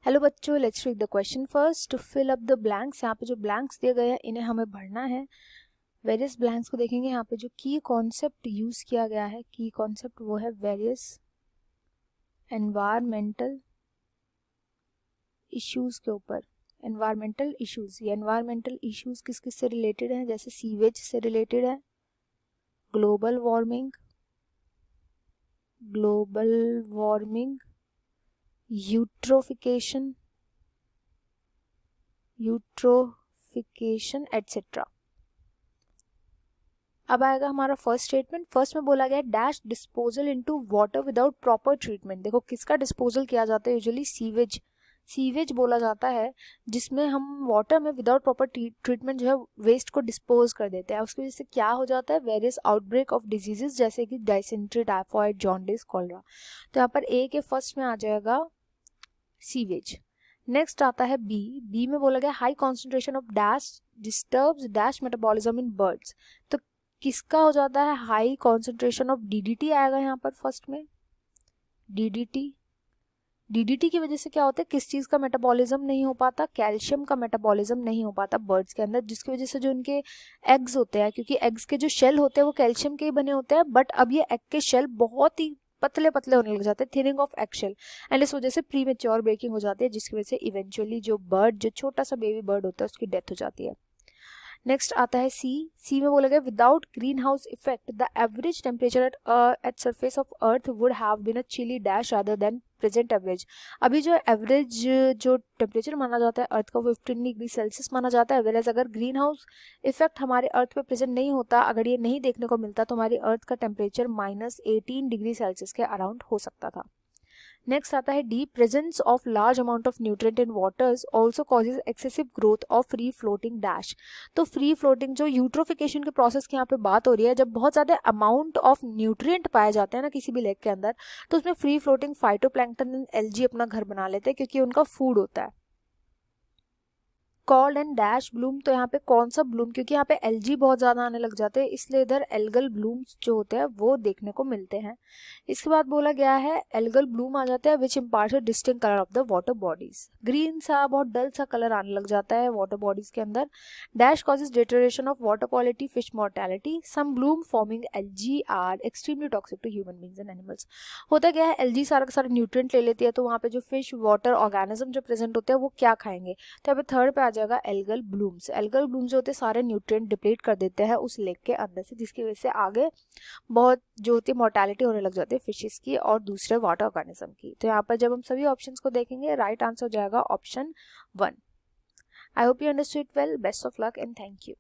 Hello बच्चों, let's read the question first. To fill up the blanks, यहाँ पे जो ब्लैंक्स दिए गए हैं इन्हें हमें भरना है। वेरियस ब्लैंक्स को देखेंगे। यहाँ पे जो की कॉन्सेप्ट यूज किया गया है, की कॉन्सेप्ट वो है वेरियस एनवायरमेंटल इश्यूज के ऊपर। एनवायरमेंटल इश्यूज, ये एनवायरमेंटल इश्यूज किस किस से रिलेटेड है? जैसे सीवेज से रिलेटेड है, ग्लोबल वार्मिंग, यूट्रोफिकेशन एटसेट्रा। अब आएगा हमारा फर्स्ट स्टेटमेंट। फर्स्ट में बोला गया dash disposal into water without proper treatment. देखो किसका डिस्पोजल किया जाता है? यूजुअली सीवेज बोला जाता है, जिसमें हम वाटर में विदाउट प्रॉपर ट्रीटमेंट जो है वेस्ट को डिस्पोज कर देते हैं। उसकी वजह से क्या हो जाता है? वेरियस आउटब्रेक ऑफ डिजीजेस जैसे कि डायसेंट्री, टाइफॉइड, जॉन्डिस, कॉलरा। तो यहाँ पर ए के फर्स्ट में आ जाएगा सीवेज। नेक्स्ट आता है बी में बोला गया high concentration of dash disturbs dash metabolism in birds. तो किसका हो जाता है? हाई कॉन्सेंट्रेशन ऑफ डीडीटी आएगा यहाँ पर फर्स्ट में। डीडीटी की वजह से क्या होता है? किस चीज का मेटाबॉलिज्म नहीं हो पाता? कैल्शियम का मेटाबॉलिज्म नहीं हो पाता बर्ड्स के अंदर, जिसकी वजह से जो उनके एग्स होते हैं, क्योंकि एग्स के जो शेल होते हैं वो कैल्शियम के ही बने होते हैं, बट अब ये एग के शेल बहुत ही पतले पतले होने लग जाते हैं, thinning of egg shell, and इस वजह से प्री मेच्योर ब्रेकिंग हो जाती है, जिसकी वजह से इवेंचुअली जो छोटा सा बेबी बर्ड होता है उसकी डेथ हो जाती है। नेक्स्ट आता है सी में बोला गया without green house effect the average temperature at surface of earth would have been a chilly dash rather than present average. अभी जो एवरेज जो टेम्परेचर माना जाता है अर्थ का वो 15 डिग्री सेल्सियस माना जाता है। वेराज अगर ग्रीन हाउस इफेक्ट हमारे अर्थ पे प्रेजेंट नहीं होता, अगर ये नहीं देखने को मिलता, तो हमारी अर्थ का टेम्परेचर -18 डिग्री सेल्सियस के अराउंड हो सकता था। नेक्स्ट आता है D presence of large amount of nutrient in waters also causes excessive growth of free floating dash. तो फ्री फ्लोटिंग जो यूट्रोफिकेशन के प्रोसेस की यहाँ पे बात हो रही है, जब बहुत ज्यादा अमाउंट ऑफ न्यूट्रिएंट पाए जाते हैं ना किसी भी लेक के अंदर, तो उसमें free floating phytoplankton and algae अपना घर बना लेते हैं, क्योंकि उनका फूड होता है। कॉल्ड एंड डैश ब्लूम, तो यहाँ पे कौन सा ब्लूम? क्योंकि यहाँ पे एल्गी बहुत ज्यादा आने लग जाते हैं, इसलिए इधर एल्गल ब्लूम्स जो होते हैं वो देखने को मिलते हैं। इसके बाद बोला गया है एल्गल ब्लूम आ जाता है which imparts a distinct colour of the water bodies. Green सा बहुत डल सा कलर आने लग जाता है वाटर बॉडीज के अंदर। Dash causes deterioration of water quality, fish mortality. Some bloom forming algae are extremely toxic to human beings and animals. होता क्या है, एल्गी सारा का सारा न्यूट्रिएंट ले लेती है, तो वहाँ पे जो फिश, वाटर ऑर्गेनिज्म जो प्रेजेंट होते हैं वो क्या खाएंगे? तो यहाँ पे थर्ड पे आ जाएगा एल्गल ब्लूम्स। एल्गल ब्लूम्स जो होते हैं सारे न्यूट्रिएंट डिप्लीट कर देते हैं उस लेक के अंदर से, जिसकी वजह से आगे बहुत जो होती है मोर्टेलिटी होने लग जाती है फिशेस की और दूसरे वाटर ऑर्गेनिज्म की। तो यहाँ पर जब हम सभी ऑप्शंस को देखेंगे, राइट आंसर हो जाएगा option 1। I hope you understood well. Best of luck and thank you.